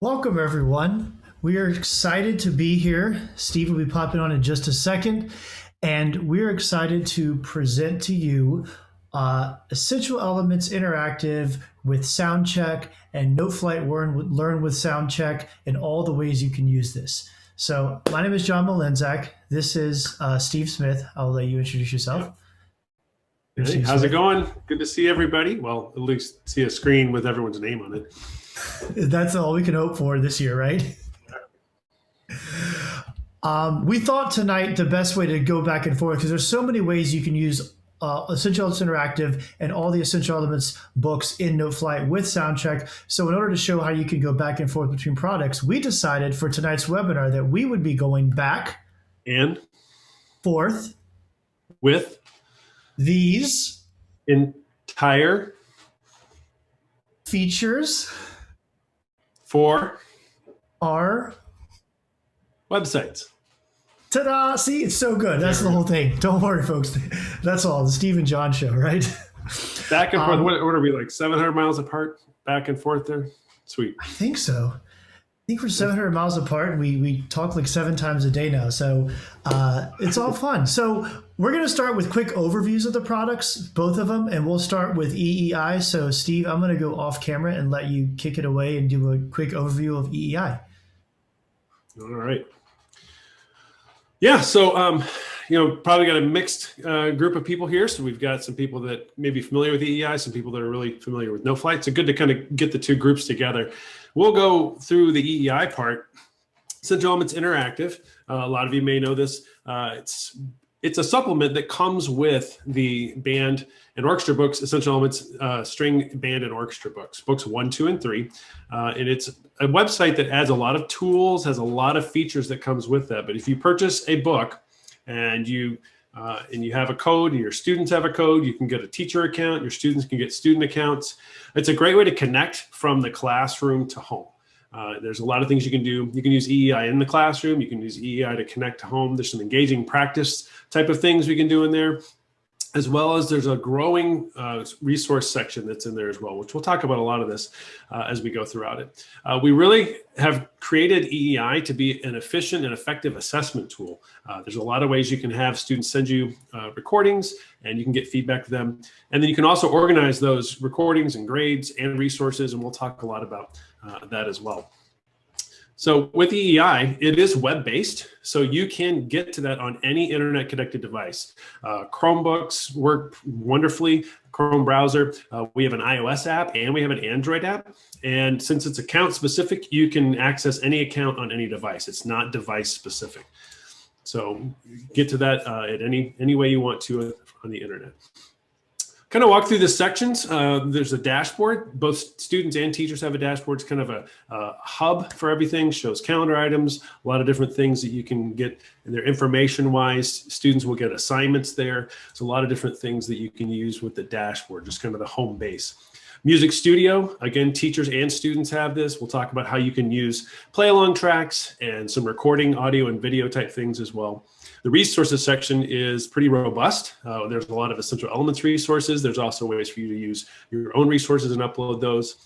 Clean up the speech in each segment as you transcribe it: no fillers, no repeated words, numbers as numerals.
Welcome, everyone. We are excited to be here. Steve will be popping on in just a second. And we're excited to present to you Essential Elements Interactive with Soundcheck and Noteflight Learn with Soundcheck and all the ways you can use this. So, my name is John Malenzak. This is Steve Smith. I'll let you introduce yourself. Hey, how's it going? Good to see everybody. Well, at least see a screen with everyone's name on it. That's all we can hope for this year, right? We thought tonight the best way to go back and forth, because there's so many ways you can use Essential Elements Interactive and all the Essential Elements books in Noteflight with Soundcheck. So in order to show how you can go back and forth between products, we decided for tonight's webinar that we would be going back and forth with these entire features for our websites. Ta-da! See, it's so good. That's the whole thing. Don't worry, folks. That's all. The Steve and John show, right? Back and forth. What are we, like 700 miles apart? Back and forth there? Sweet. I think so. I think we're 700 miles apart, and we talk like 7 times a day now. So it's all fun. So we're going to start with quick overviews of the products, both of them, and we'll start with EEI. So Steve, I'm going to go off camera and let you kick it away and do a quick overview of EEI. All right. Yeah, so probably got a mixed group of people here. So we've got some people that may be familiar with EEI, some people that are really familiar with Noteflight. So good to kind of get the two groups together. We'll go through the EEI part. Essential Elements Interactive. A lot of you may know this. It's a supplement that comes with the band and orchestra books, Essential Elements string, band, and orchestra books, books 1, 2, and 3. And it's a website that adds a lot of tools, has a lot of features that comes with that. But if you purchase a book and you have a code and your students have a code, you can get a teacher account, your students can get student accounts. It's a great way to connect from the classroom to home. There's a lot of things you can do. You can use EEI in the classroom. You can use EEI to connect to home. There's some engaging practice type of things we can do in there, as well as there's a growing resource section that's in there as well, which we'll talk about a lot of this as we go throughout it. We really have created EEI to be an efficient and effective assessment tool. There's a lot of ways you can have students send you recordings and you can get feedback to them. And then you can also organize those recordings and grades and resources, and we'll talk a lot about that as well. So with EEI, it is web-based, so you can get to that on any internet-connected device. Chromebooks work wonderfully, Chrome browser. We have an iOS app and we have an Android app. And since it's account-specific, you can access any account on any device. It's not device-specific. So get to that at any way you want to on the internet. Kind of walk through the sections. There's a dashboard. Both students and teachers have a dashboard. It's kind of a hub for everything. Shows calendar items, a lot of different things that you can get in there information-wise. Students will get assignments there. There's a lot of different things that you can use with the dashboard, just kind of the home base. Music Studio, again, teachers and students have this. We'll talk about how you can use play-along tracks and some recording, audio and video type things as well. The resources section is pretty robust. There's a lot of Essential Elements resources. There's also ways for you to use your own resources and upload those.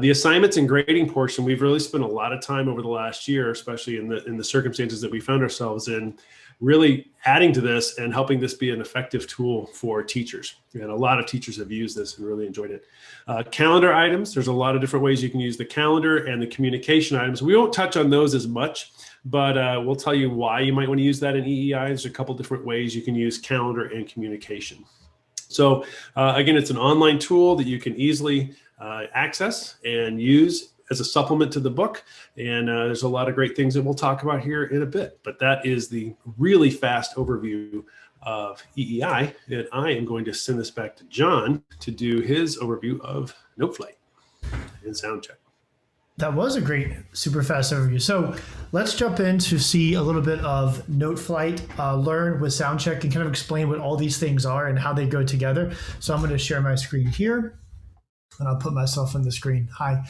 The assignments and grading portion, we've really spent a lot of time over the last year, especially in the circumstances that we found ourselves in, really adding to this and helping this be an effective tool for teachers. And a lot of teachers have used this and really enjoyed it. Calendar items, there's a lot of different ways you can use the calendar and the communication items. We won't touch on those as much, but we'll tell you why you might want to use that in EEI. There's a couple different ways you can use calendar and communication. So again, it's an online tool that you can easily access and use as a supplement to the book. And there's a lot of great things that we'll talk about here in a bit. But that is the really fast overview of EEI. And I am going to send this back to John to do his overview of Noteflight and Soundcheck. That was a great, super fast overview. So let's jump in to see a little bit of Noteflight Learn with Soundcheck and kind of explain what all these things are and how they go together. So I'm going to share my screen here. And I'll put myself on the screen. Hi.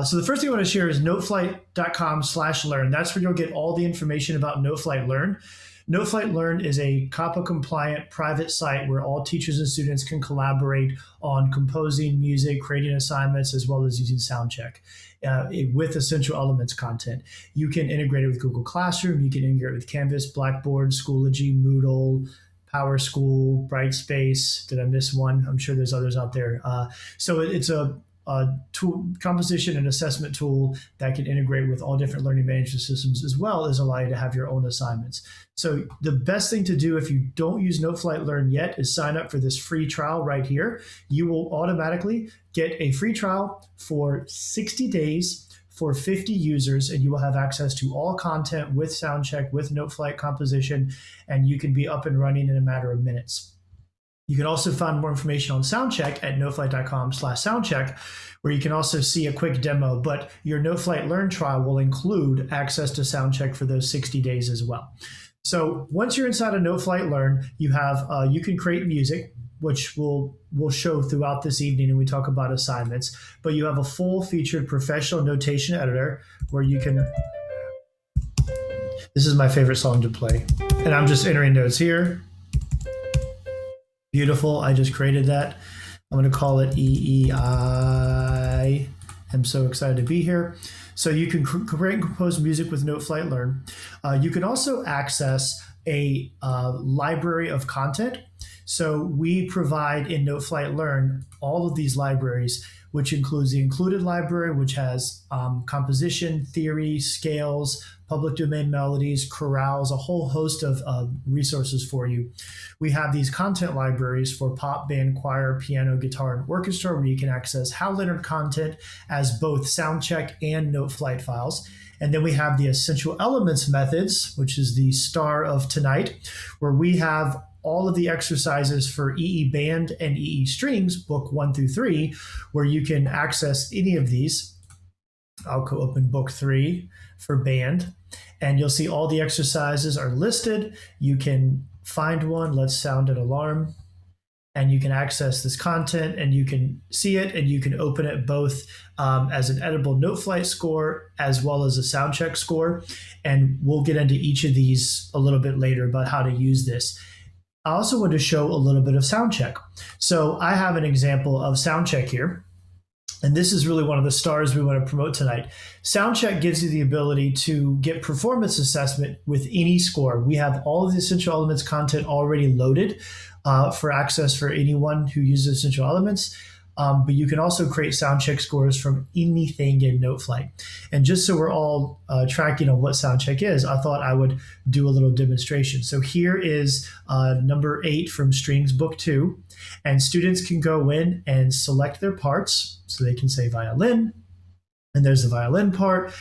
So the first thing I want to share is noteflight.com/learn. That's where you'll get all the information about Noteflight Learn. Noteflight Learn is a COPPA compliant private site where all teachers and students can collaborate on composing music, creating assignments, as well as using Soundcheck with essential elements content. You can integrate it with Google Classroom, you can integrate it with Canvas, Blackboard, Schoology, Moodle, PowerSchool, Brightspace. Did I miss one? I'm sure there's others out there. So it's a tool, composition and assessment tool that can integrate with all different learning management systems, as well as allow you to have your own assignments. So the best thing to do if you don't use Noteflight Learn yet is sign up for this free trial right here. You will automatically get a free trial for 60 days for 50 users, and you will have access to all content with Soundcheck, with Noteflight composition, and you can be up and running in a matter of minutes. You can also find more information on Soundcheck at noteflight.com/soundcheck, where you can also see a quick demo, but your Noteflight Learn trial will include access to Soundcheck for those 60 days as well. So once you're inside of Noteflight Learn, you have you can create music, which we'll show throughout this evening, and we talk about assignments, but you have a full-featured professional notation editor where you can, this is my favorite song to play, and I'm just entering notes here. Beautiful. I just created that. I'm going to call it EEI. I'm so excited to be here. So you can create and compose music with Noteflight Learn. You can also access a library of content. So we provide in Noteflight Learn all of these libraries, which includes the included library, which has composition, theory, scales, public domain melodies, chorales, a whole host of resources for you. We have these content libraries for pop, band, choir, piano, guitar, and orchestra, where you can access Hal Leonard content as both Soundcheck and Noteflight files. And then we have the essential elements methods, which is the star of tonight, where we have all of the exercises for EE band and EE strings, book 1 through 3, where you can access any of these. I'll go open book 3 for band, and you'll see all the exercises are listed. You can find one, let's sound an alarm, and you can access this content, and you can see it, and you can open it both as an editable Noteflight score as well as a Soundcheck score. And we'll get into each of these a little bit later about how to use this. I also want to show a little bit of Soundcheck. So I have an example of Soundcheck here. And this is really one of the stars we want to promote tonight. Soundcheck gives you the ability to get performance assessment with any score. We have all of the Essential Elements content already loaded for access for anyone who uses Essential Elements. But you can also create Soundcheck scores from anything in Noteflight. And just so we're all tracking on what Soundcheck is, I thought I would do a little demonstration. So here is number 8 from Strings Book 2. And students can go in and select their parts. So they can say violin, and there's the violin part.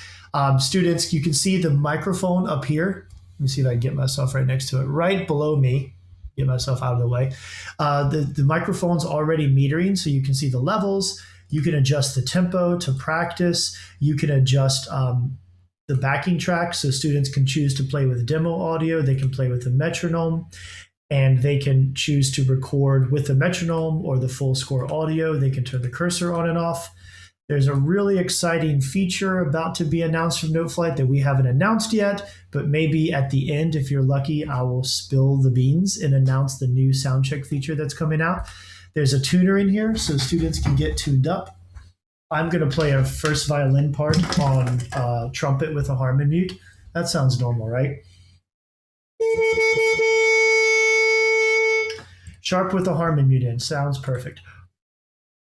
Students, you can see the microphone up here. Let me see if I can get myself right next to it, right below me. Get myself out of the way. The microphone's already metering, so you can see the levels. You can adjust the tempo to practice. You can adjust the backing track, so students can choose to play with demo audio. They can play with the metronome, and they can choose to record with the metronome or the full score audio. They can turn the cursor on and off. There's a really exciting feature about to be announced from Noteflight that we haven't announced yet, but maybe at the end, if you're lucky, I will spill the beans and announce the new Soundcheck feature that's coming out. There's a tuner in here so students can get tuned up. I'm going to play a first violin part on trumpet with a harmon mute. That sounds normal, right? Sharp with a harmon mute in. Sounds perfect.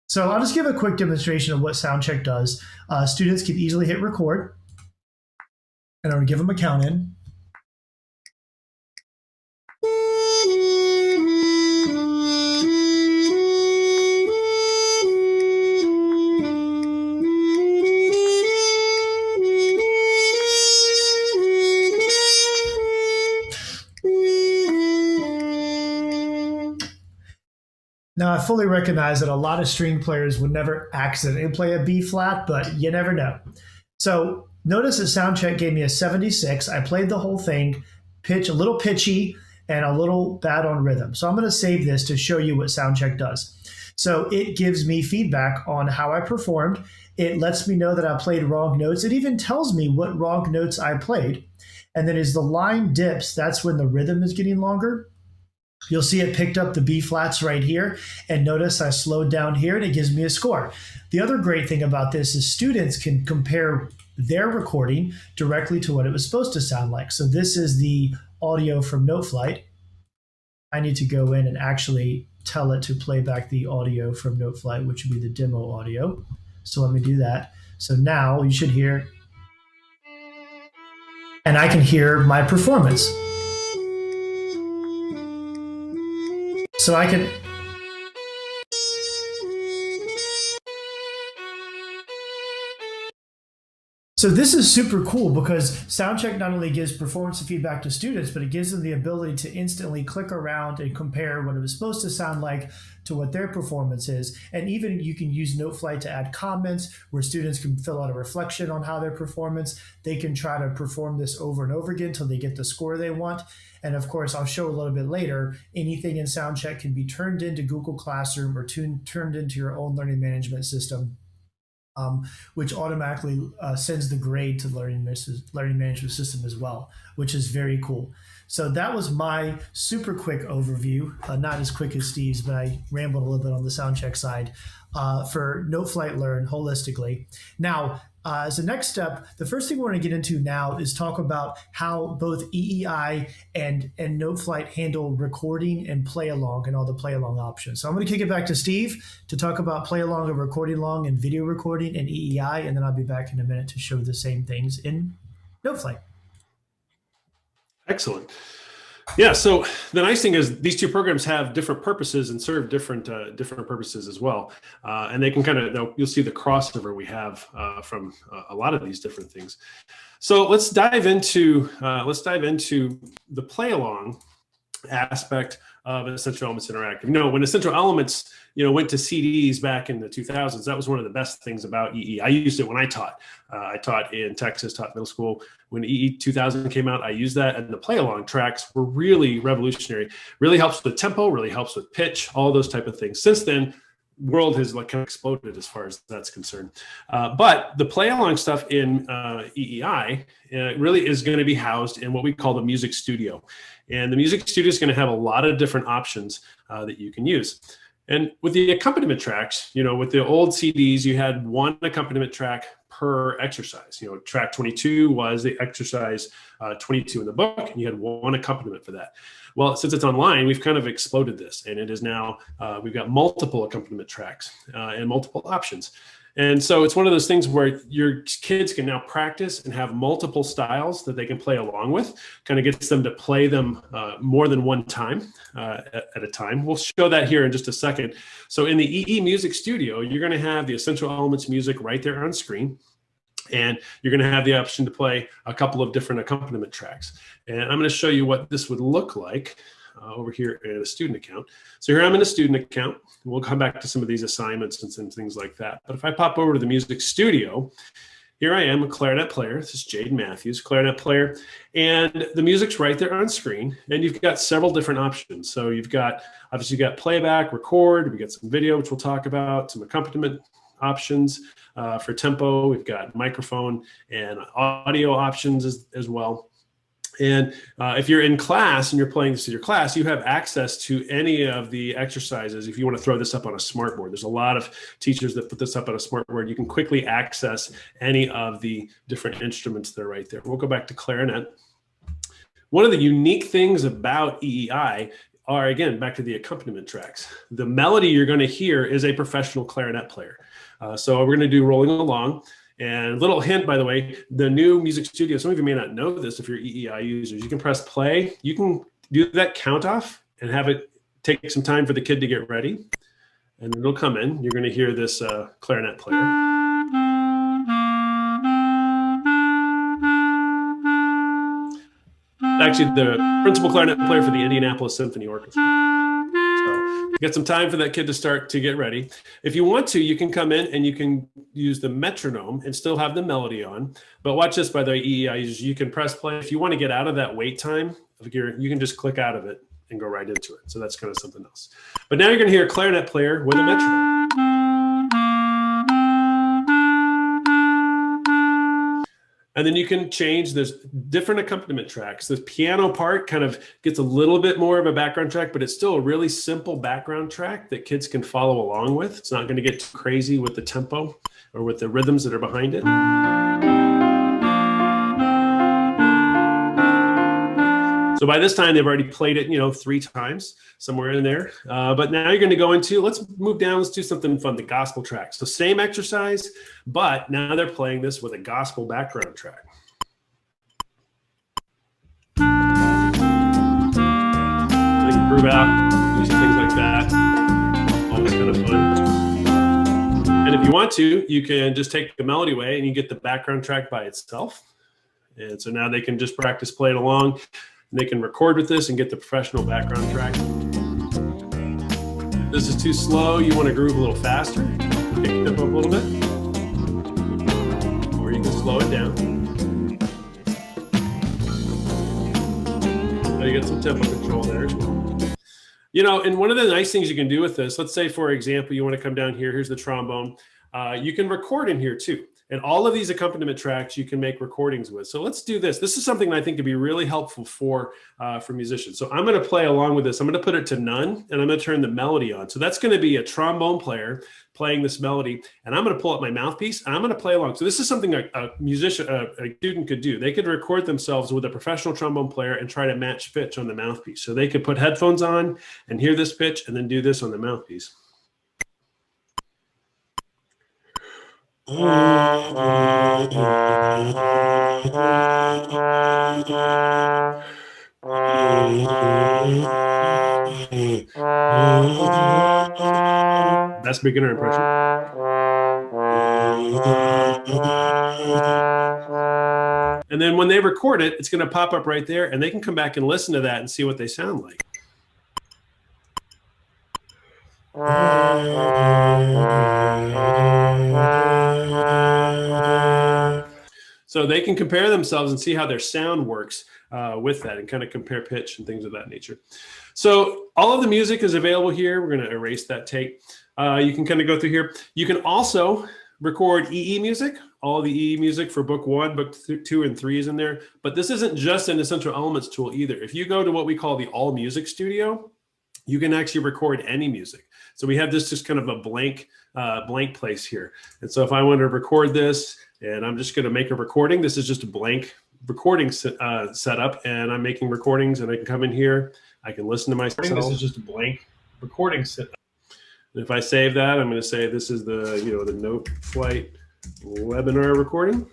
So I'll just give a quick demonstration of what Soundcheck does. Students can easily hit record, and I'm going to give them a count in. Now, I fully recognize that a lot of string players would never accidentally play a B flat, but you never know. So notice that Soundcheck gave me a 76. I played the whole thing, pitch, a little pitchy and a little bad on rhythm. So I'm going to save this to show you what Soundcheck does. So it gives me feedback on how I performed. It lets me know that I played wrong notes. It even tells me what wrong notes I played. And then as the line dips, that's when the rhythm is getting longer. You'll see it picked up the B flats right here. And notice I slowed down here and it gives me a score. The other great thing about this is students can compare their recording directly to what it was supposed to sound like. So this is the audio from Noteflight. I need to go in and actually tell it to play back the audio from Noteflight, which would be the demo audio. So let me do that. So now you should hear, and I can hear my performance. So I can, so this is super cool because Soundcheck not only gives performance feedback to students, but it gives them the ability to instantly click around and compare what it was supposed to sound like to what their performance is. And even you can use Noteflight to add comments where students can fill out a reflection on how their performance. They can try to perform this over and over again until they get the score they want. And of course, I'll show a little bit later, anything in Soundcheck can be turned into Google Classroom or turned into your own learning management system. Which automatically sends the grade to the learning management system as well, which is very cool. So that was my super quick overview, not as quick as Steve's, but I rambled a little bit on the Soundcheck side for Noteflight Learn holistically. Now, as a next step, the first thing we're going to get into now is talk about how both EEI and Noteflight handle recording and play along and all the play along options. So I'm going to kick it back to Steve to talk about play along and recording along and video recording and EEI, and then I'll be back in a minute to show the same things in Noteflight. Excellent. Yeah, so the nice thing is these two programs have different purposes and serve different purposes as well, and they can kind of you'll see the crossover we have from a lot of these different things. So let's dive into the play along aspect of Essential Elements Interactive. You know, when Essential Elements went to CDs back in the 2000s, that was one of the best things about EE. I used it when I taught. I taught in Texas, taught middle school. When EE 2000 came out, I used that, and the play along tracks were really revolutionary. Really helps with tempo, really helps with pitch, all those type of things. Since then, world has kind of exploded as far as that's concerned. But the play along stuff in EEI really is going to be housed in what we call the music studio. And the music studio is going to have a lot of different options that you can use. And with the accompaniment tracks, with the old CDs, you had one accompaniment track per exercise. Track 22 was the exercise 22 in the book, and you had one accompaniment for that. Well, since it's online, we've kind of exploded this, and it is now, we've got multiple accompaniment tracks and multiple options. And so it's one of those things where your kids can now practice and have multiple styles that they can play along with, kind of gets them to play them more than one time at a time. We'll show that here in just a second. So in the EE Music Studio, you're going to have the Essential Elements music right there on screen. And you're going to have the option to play a couple of different accompaniment tracks. And I'm going to show you what this would look like over here in a student account. So here I'm in a student account. We'll come back to some of these assignments and some things like that. But if I pop over to the music studio, here I am, a clarinet player. This is Jade Matthews, clarinet player. And the music's right there on screen. And you've got several different options. So you've got, obviously you've got playback, record, we got some video, which we'll talk about, some accompaniment options for tempo. We've got microphone and audio options as well. And if you're in class and you're playing this in your class, you have access to any of the exercises. If you want to throw this up on a smartboard, there's a lot of teachers that put this up on a smartboard. You can quickly access any of the different instruments that are right there. We'll go back to clarinet. One of the unique things about EEI are, again, back to the accompaniment tracks. The melody you're going to hear is a professional clarinet player. So we're going to do Rolling Along. And little hint, by the way, the new music studio, some of you may not know this if you're EEI users, you can press play, you can do that count off and have it take some time for the kid to get ready. And it'll come in. You're going to hear this clarinet player. Actually, the principal clarinet player for the Indianapolis Symphony Orchestra. Get some time for that kid to start to get ready. If you want to, you can come in and you can use the metronome and still have the melody on. But watch this, by the way, EEI users, you can press play. If you want to get out of that wait time, you can just click out of it and go right into it. So that's kind of something else. But now you're going to hear a clarinet player with a metronome. And then you can change, there's different accompaniment tracks. The piano part kind of gets a little bit more of a background track, but it's still a really simple background track that kids can follow along with. It's not going to get too crazy with the tempo or with the rhythms that are behind it. So by this time, they've already played it, 3 times, somewhere in there. But now you're going to go into, let's move down, let's do something fun, the gospel track. So same exercise, but now they're playing this with a gospel background track. They can groove out, do some things like that. Always kind of fun. And if you want to, you can just take the melody away and you get the background track by itself. And so now they can just practice playing along. They can record with this and get the professional background track. If this is too slow, you want to groove a little faster, pick it up a little bit, or you can slow it down. Now you get some tempo control there as well. And one of the nice things you can do with this, let's say, for example, you want to come down here, here's the trombone. You can record in here too. And all of these accompaniment tracks you can make recordings with. So let's do this. This is something that I think could be really helpful for musicians. So I'm going to play along with this. I'm going to put it to none, and I'm going to turn the melody on. So that's going to be a trombone player playing this melody, and I'm going to pull up my mouthpiece, and I'm going to play along. So this is something a musician, a student could do. They could record themselves with a professional trombone player and try to match pitch on the mouthpiece. So they could put headphones on and hear this pitch and then do this on the mouthpiece. That's beginner impression. And then when they record it, it's going to pop up right there, and they can come back and listen to that and see what they sound like. So they can compare themselves and see how their sound works with that, and kind of compare pitch and things of that nature. So all of the music is available here. We're going to erase that tape. You can kind of go through here. You can also record EE music. All the EE music for book 1, book 2, and 3 is in there. But this isn't just an Essential Elements tool either. If you go to what we call the All Music Studio, you can actually record any music. So we have this just kind of a blank place here. And so if I want to record this, and I'm just going to make a recording, this is just a blank recording setup, and I'm making recordings, and I can come in here, I can listen to myself. This is just a blank recording setup. And if I save that, I'm going to say this is the the Noteflight webinar recording.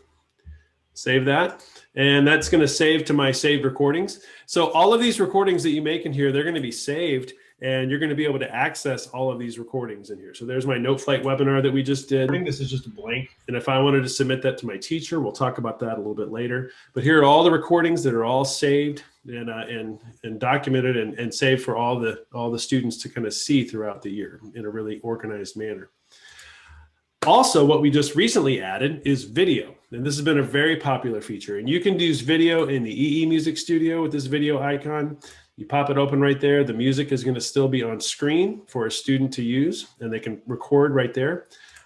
Save that, and that's going to save to my saved recordings. So all of these recordings that you make in here, they're going to be saved, and you're going to be able to access all of these recordings in here. So there's my Noteflight webinar that we just did. I think this is just a blank. And if I wanted to submit that to my teacher, we'll talk about that a little bit later. But here are all the recordings that are all saved and documented and saved for all the students to kind of see throughout the year in a really organized manner. Also, what we just recently added is video. And this has been a very popular feature. And you can use video in the EE Music Studio with this video icon. You pop it open right there. The music is going to still be on screen for a student to use, and they can record right there.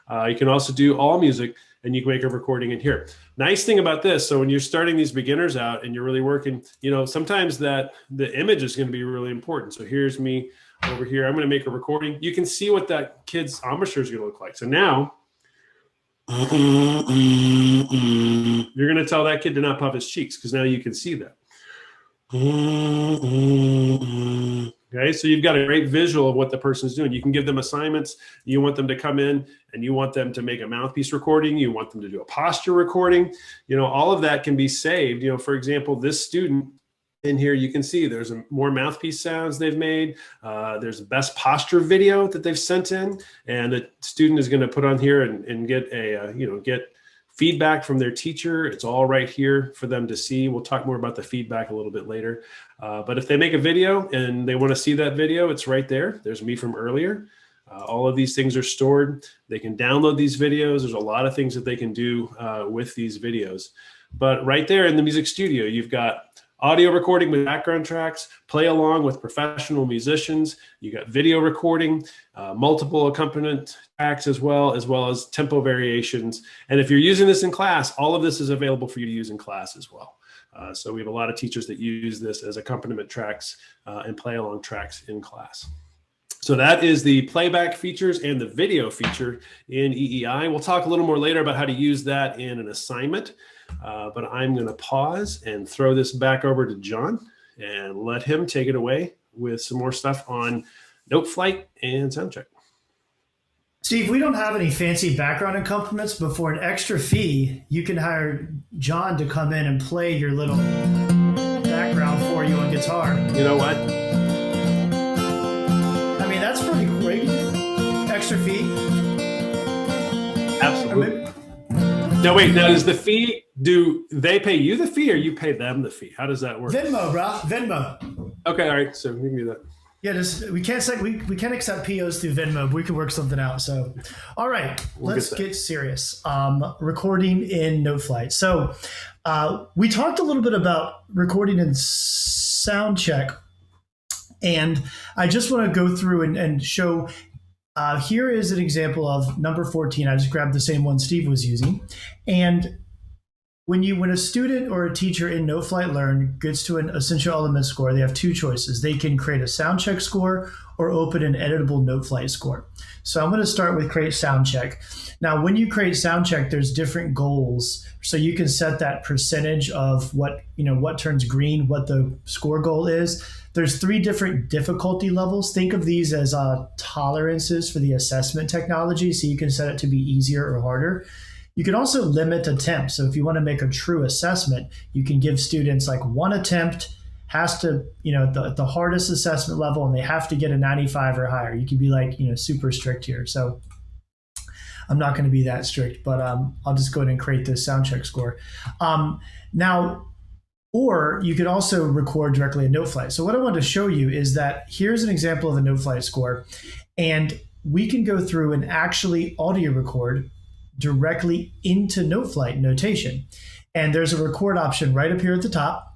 You can also do all music, and you can make a recording in here. Nice thing about this, so when you're starting these beginners out and you're really working, sometimes that the image is going to be really important. So here's me over here. I'm going to make a recording. You can see what that kid's embouchure is going to look like. So now you're going to tell that kid to not puff his cheeks, because now you can see that. Okay, so you've got a great visual of what the person's doing. You can give them assignments. You want them to come in and you want them to make a mouthpiece recording. You want them to do a posture recording. All of that can be saved. For example, this student in here, you can see there's more mouthpiece sounds they've made. There's a best posture video that they've sent in, and the student is going to put on here and get get feedback from their teacher. It's all right here for them to see. We'll talk more about the feedback a little bit later. But if they make a video and they want to see that video, it's right there. There's me from earlier. All of these things are stored. They can download these videos. There's a lot of things that they can do with these videos. But right there in the music studio, you've got audio recording with background tracks, play along with professional musicians. You got video recording, multiple accompaniment tracks as well as tempo variations. And if you're using this in class, all of this is available for you to use in class as well. So we have a lot of teachers that use this as accompaniment tracks and play along tracks in class. So that is the playback features and the video feature in EEI. We'll talk a little more later about how to use that in an assignment, but I'm going to pause and throw this back over to John and let him take it away with some more stuff on Noteflight and Soundcheck. Steve, we don't have any fancy background accompaniments, but for an extra fee, you can hire John to come in and play your little background for you on guitar. You know what? I mean, that's pretty great. Extra fee. Absolutely. Now, wait, now is the fee, do they pay you the fee or you pay them the fee? How does that work? Venmo, bro. Venmo. Okay, all right. So we can do that. Yeah, we can't accept POs through Venmo, but we can work something out. So, all right, let's get serious. Recording in Noteflight. So, we talked a little bit about recording in Soundcheck, and I just want to go through and show. Here is an example of number 14. I just grabbed the same one Steve was using, and when a student or a teacher in Noteflight Learn gets to an essential element score, they have two choices. They can create a Soundcheck score or open an editable Noteflight score. So I'm going to start with create Soundcheck. Now, when you create Soundcheck, there's different goals. So you can set that percentage of what turns green, what the score goal is. There's 3 different difficulty levels. Think of these as tolerances for the assessment technology. So you can set it to be easier or harder. You can also limit attempts. So if you want to make a true assessment, you can give students like 1 attempt, has to, the hardest assessment level, and they have to get a 95 or higher. You can be like, super strict here. So I'm not going to be that strict, but I'll just go ahead and create this Soundcheck score. Now, or you could also record directly in Noteflight. So what I want to show you is that here's an example of a Noteflight score, and we can go through and actually audio record directly into Noteflight notation. And there's a record option right up here at the top.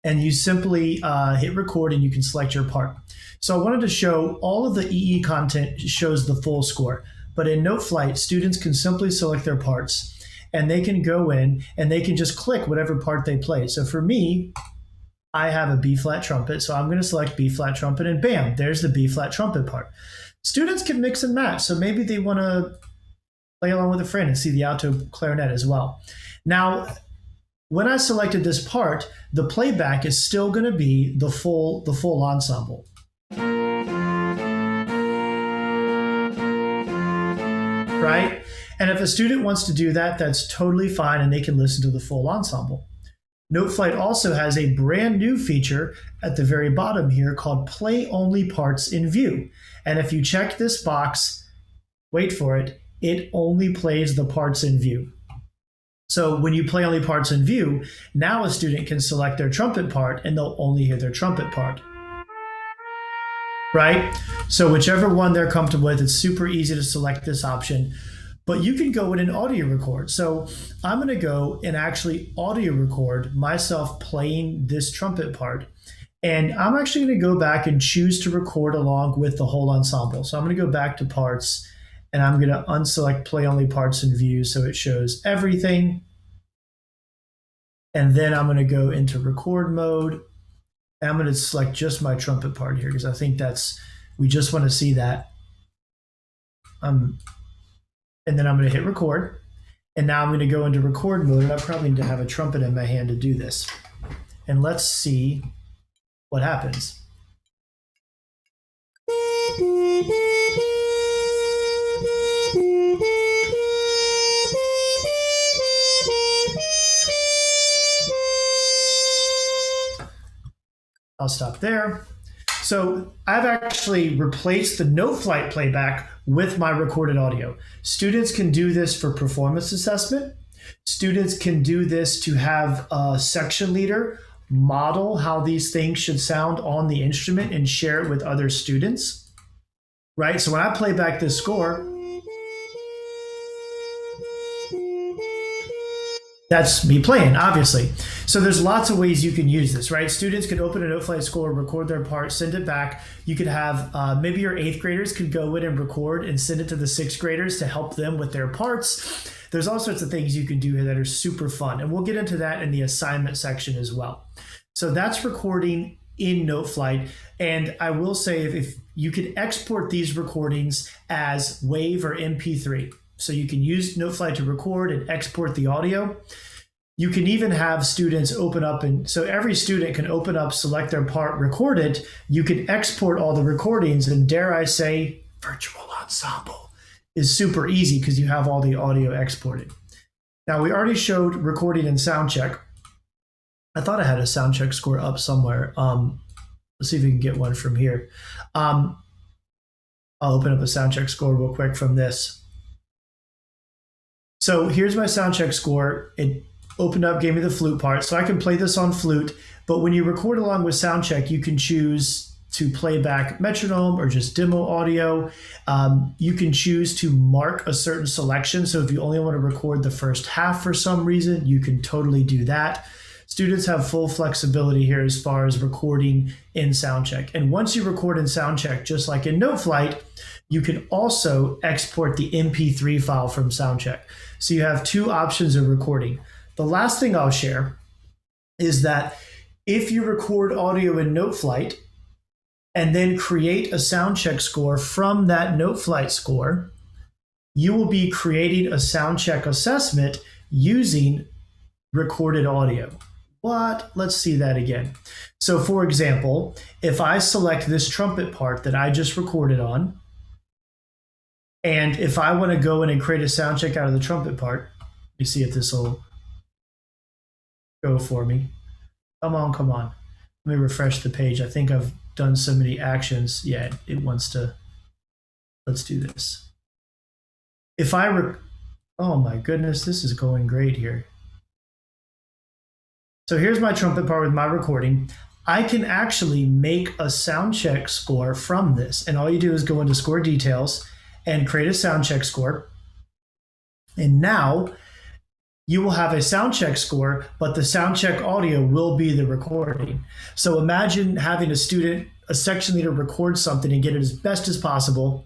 And you simply hit record and you can select your part. So I wanted to show all of the EE content shows the full score. But in Noteflight, students can simply select their parts and they can go in and they can just click whatever part they play. So for me, I have a B flat trumpet. So I'm going to select B flat trumpet and bam, there's the B flat trumpet part. Students can mix and match. So maybe they want to play along with a friend and see the alto clarinet as well. Now, when I selected this part, the playback is still going to be the full ensemble. Right? And if a student wants to do that, that's totally fine, and they can listen to the full ensemble. Noteflight also has a brand new feature at the very bottom here called Play Only Parts in View. And if you check this box, wait for it, it only plays the parts in view. So when you play only parts in view, now a student can select their trumpet part and they'll only hear their trumpet part. Right? So whichever one they're comfortable with, it's super easy to select this option. But you can go in and audio record. So I'm going to go and actually audio record myself playing this trumpet part. And I'm actually going to go back and choose to record along with the whole ensemble. So I'm going to go back to parts. And I'm going to unselect play only parts in view so it shows everything. And then I'm going to go into record mode. And I'm going to select just my trumpet part here because I think we just want to see that. And then I'm going to hit record. And now I'm going to go into record mode. And I probably need to have a trumpet in my hand to do this. And let's see what happens. I'll stop there. So I've actually replaced the Noteflight playback with my recorded audio. Students can do this for performance assessment. Students can do this to have a section leader model how these things should sound on the instrument and share it with other students. Right? So when I play back this score, That's me playing, obviously. So there's lots of ways you can use this, right? Students could open a Noteflight score, record their part, send it back. You could have maybe your eighth graders could go in and record and send it to the sixth graders to help them with their parts. There's all sorts of things you can do here that are super fun. And we'll get into that in the assignment section as well. So that's recording in Noteflight. And I will say if you can export these recordings as WAV or MP3. So you can use Noteflight to record and export the audio. You can even have students open up, and so every student can open up, select their part, record it. You can export all the recordings, and dare I say, virtual ensemble is super easy because you have all the audio exported. Now, we already showed recording in Soundcheck. I thought I had a Soundcheck score up somewhere. Let's see if we can get one from here. I'll open up a Soundcheck score real quick from this. So here's my Soundcheck score. It opened up, gave me the flute part. So I can play this on flute, but when you record along with Soundcheck, you can choose to play back metronome or just demo audio. You can choose to mark a certain selection. So if you only want to record the first half for some reason, you can totally do that. Students have full flexibility here as far as recording in Soundcheck. And once you record in Soundcheck, just like in Noteflight, you can also export the MP3 file from Soundcheck. So you have two options of recording. The last thing I'll share is that if you record audio in Noteflight and then create a Soundcheck score from that Noteflight score, you will be creating a Soundcheck assessment using recorded audio. What? Let's see that again. So for example, if I select this trumpet part that I just recorded on, and if I want to go in and create a sound check out of the trumpet part, you see if this will go for me. Come on, come on. Let me refresh the page. I think I've done so many actions. Yeah, it wants to. Let's do this. If I, oh my goodness, this is going great here. So here's my trumpet part with my recording. I can actually make a sound check score from this. And all you do is go into score details and create a sound check score. And now you will have a sound check score, but the sound check audio will be the recording. So imagine having a student, a section leader record something and get it as best as possible,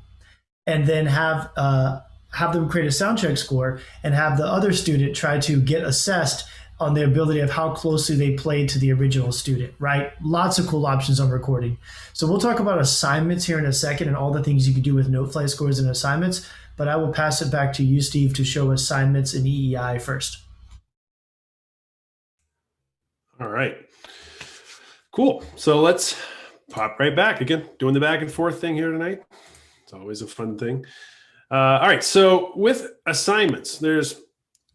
and then have them create a sound check score and have the other student try to get assessed on the ability of how closely they played to the original student, right? Lots of cool options on recording. So we'll talk about assignments here in a second and all the things you can do with Noteflight scores and assignments, but I will pass it back to you, Steve, to show assignments in EEI first. All right. Cool. So let's pop right back again, doing the back and forth thing here tonight. It's always a fun thing. All right. So with assignments,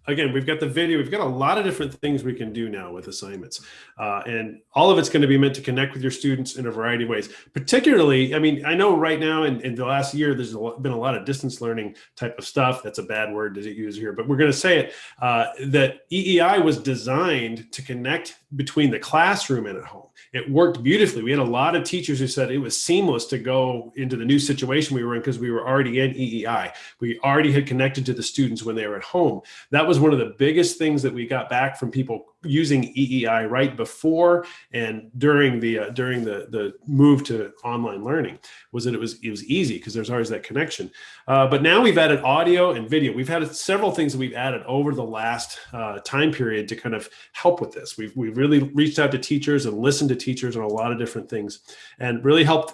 again, we've got the video. We've got a lot of different things we can do now with assignments. And all of it's going to be meant to connect with your students in a variety of ways. Particularly, I mean, I know right now in the last year, there's been a lot of distance learning type of stuff. That's a bad word to use here, but we're going to say it, that EEI was designed to connect between the classroom and at home. It worked beautifully. We had a lot of teachers who said it was seamless to go into the new situation we were in because we were already in EEI. We already had connected to the students when they were at home. That was one of the biggest things that we got back from people using EEI right before and during the move to online learning, was that it was easy because there's always that connection. But now we've added audio and video. We've had several things that we've added over the last time period to kind of help with this. We've really reached out to teachers and listened to teachers on a lot of different things and really helped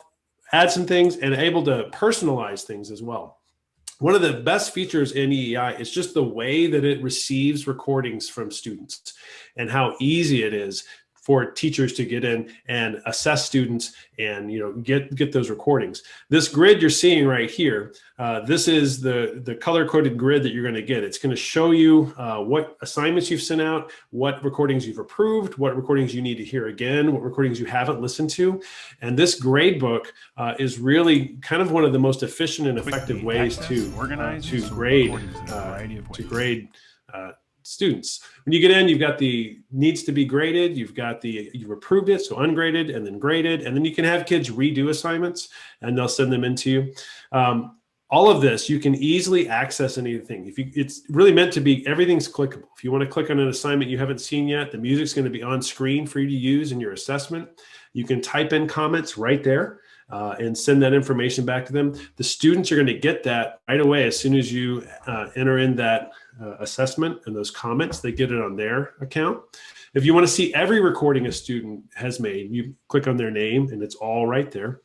add some things and able to personalize things as well. One of the best features in EEI is just the way that it receives recordings from students and how easy it is for teachers to get in and assess students and get those recordings. This grid you're seeing right here, this is the color-coded grid that you're going to get. It's going to show you what assignments you've sent out, what recordings you've approved, what recordings you need to hear again, what recordings you haven't listened to. And this Gradebook is really kind of one of the most efficient and effective ways to grade students. When you get in, you've got the needs to be graded, you've approved it, so ungraded and then graded, and then you can have kids redo assignments and they'll send them in to you. all of this, you can easily access anything. It's really meant to be, everything's clickable. If you want to click on an assignment you haven't seen yet, the music's going to be on screen for you to use in your assessment. You can type in comments right there and send that information back to them. The students are going to get that right away as soon as you enter in that assessment and those comments. They get it on their account. If you want to see every recording a student has made, you click on their name and it's all right there.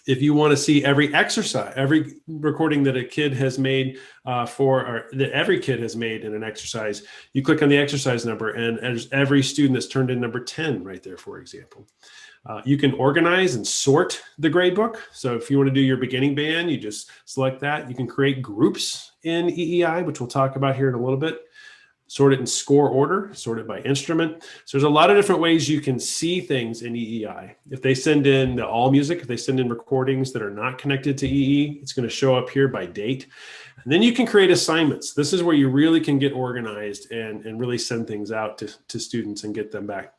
If you want to see every exercise, every recording that a kid has made that every kid has made in an exercise, you click on the exercise number and there's every student that's turned in number 10 right there, for example. You can organize and sort the gradebook. So if you want to do your beginning band, you just select that. You can create groups in EEI, which we'll talk about here in a little bit. Sort it in score order, sort it by instrument. So there's a lot of different ways you can see things in EEI. If they send in the all music, if they send in recordings that are not connected to EE, it's going to show up here by date. And then you can create assignments. This is where you really can get organized and really send things out to students and get them back.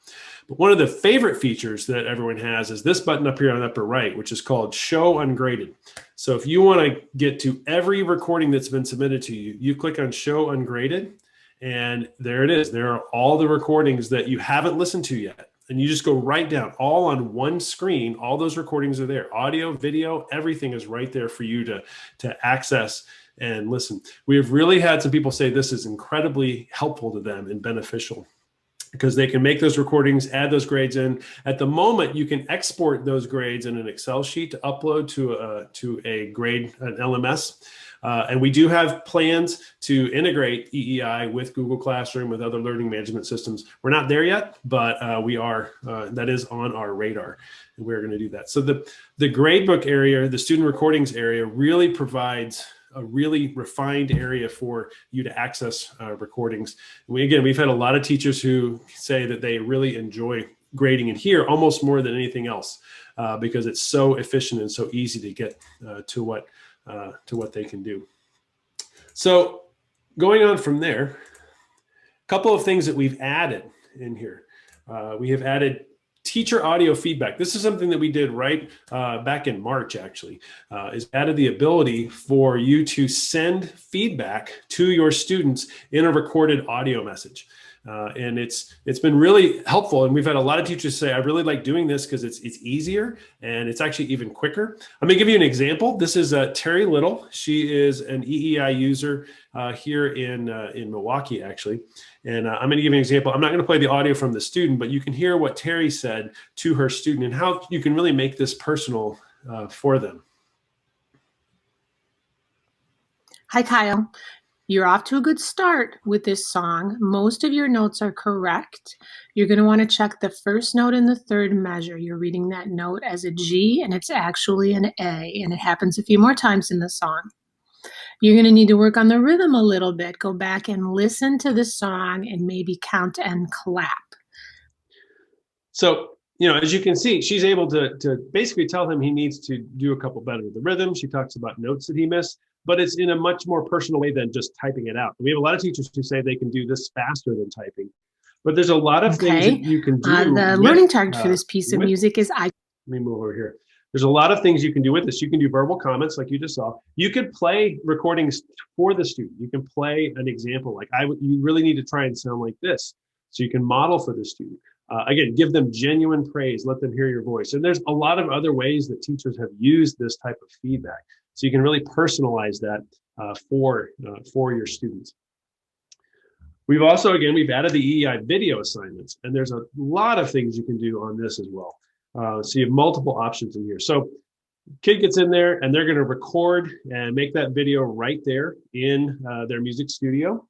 But one of the favorite features that everyone has is this button up here on the upper right, which is called Show Ungraded. So if you want to get to every recording that's been submitted to you, you click on Show Ungraded. And there it is. There are all the recordings that you haven't listened to yet. And you just go right down, all on one screen. All those recordings are there. Audio, video, everything is right there for you to access and listen. We have really had some people say this is incredibly helpful to them and beneficial because they can make those recordings, add those grades in. At the moment, you can export those grades in an Excel sheet to upload to a grade, an LMS. And we do have plans to integrate EEI with Google Classroom, with other learning management systems. We're not there yet, but we are. That is on our radar, and we're going to do that. So the gradebook area, the student recordings area, really provides a really refined area for you to access recordings. We've had a lot of teachers who say that they really enjoy grading in here almost more than anything else because it's so efficient and so easy to get to what they can do. So going on from there, a couple of things that we've added in here. We have added teacher audio feedback. This is something that we did right back in March, actually, is added the ability for you to send feedback to your students in a recorded audio message. And it's been really helpful. And we've had a lot of teachers say, I really like doing this because it's easier and it's actually even quicker. I'm gonna give you an example. This is Terry Little. She is an EEI user here in Milwaukee, actually. And I'm gonna give you an example. I'm not gonna play the audio from the student, but you can hear what Terry said to her student and how you can really make this personal for them. Hi, Kyle. You're off to a good start with this song. Most of your notes are correct. You're going to want to check the first note in the third measure. You're reading that note as a G, and it's actually an A, and it happens a few more times in the song. You're going to need to work on the rhythm a little bit. Go back and listen to the song and maybe count and clap. So, as you can see, she's able to basically tell him he needs to do a couple better with the rhythm. She talks about notes that he missed, but it's in a much more personal way than just typing it out. We have a lot of teachers who say they can do this faster than typing, but there's a lot of things that you can do. The learning target for this piece of music is Let me move over here. There's a lot of things you can do with this. You can do verbal comments like you just saw. You could play recordings for the student. You can play an example like, you really need to try and sound like this. So you can model for the student. Again, give them genuine praise. Let them hear your voice. And there's a lot of other ways that teachers have used this type of feedback. So you can really personalize that for your students. We've added the EEI video assignments, and there's a lot of things you can do on this as well. So you have multiple options in here. So kid gets in there and they're going to record and make that video right there in their music studio.